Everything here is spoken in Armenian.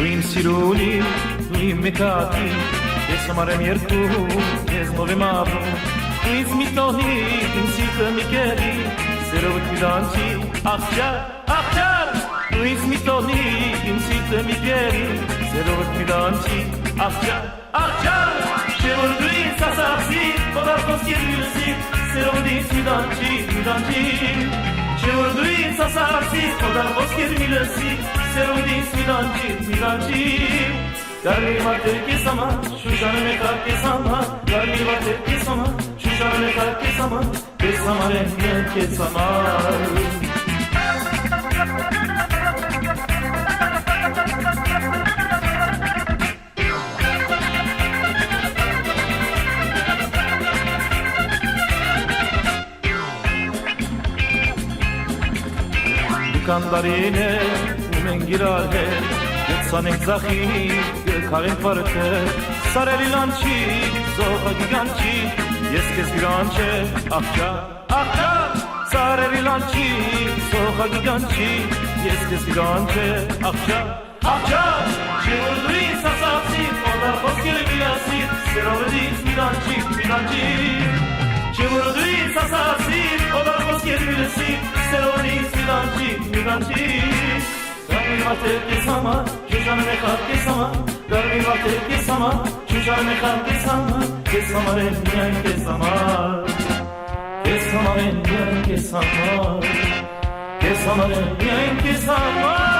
Իմ սիրունի, իմ մեկատի, ես համար եմ երկու, ես մով եմ ապրում, ինձ մի տողի, իմ սիրտը մի կերի, սերովդ մի դանչի, աղջար, աղջար, ինձ մի տողի, իմ սիրտը մի կերի, սերովդ մի դանչի, աղջար, աղջար, չէ որ դու ինձ ասացի, օդար խոսքեր մի լսի, սերովդ ինձ մի դանչի, Չէ որ դու ինձ ասացի, օդար խոսքեր մի լսի, սերովդ ինձ մի դանչի, Գարմիր վարտեր կես համար, շուշանը մեկար կես համար, Գարմիր վարտեր կես համար, շուշանը մեկար կես համար, Կես համար եմ միայն կես համար Կանդարին է, ու մենք իրար հետ, Գեցանենք ձախի, գքարենք վարդը, Սարելի լանչի, զողագի գանչի, Ես կեզ գրանչ է, աղջար, աղջար, Սարելի լանչի, զողագի գանչի, Ես կեզ գրանչ է, աղջար, աղջար, Չէ որ դու ինձ ասացի, օդար խոսքեր մի լսի, Սերովդ ինձ մի դանչի, Չէ որ դու ինձ ասացի, օդար խոսքեր մի լսի, Սերովդ ինձ մի դանչի, Գարմիր վարտեր կես համար, շուշանը մեկար կես համար, Գարմիր վարտեր կես համար, շուշանը մեկար կես համար, Կես համար են միայն կես համար, Կես համար են միայն կես համար, Կես համար են միայն կես համար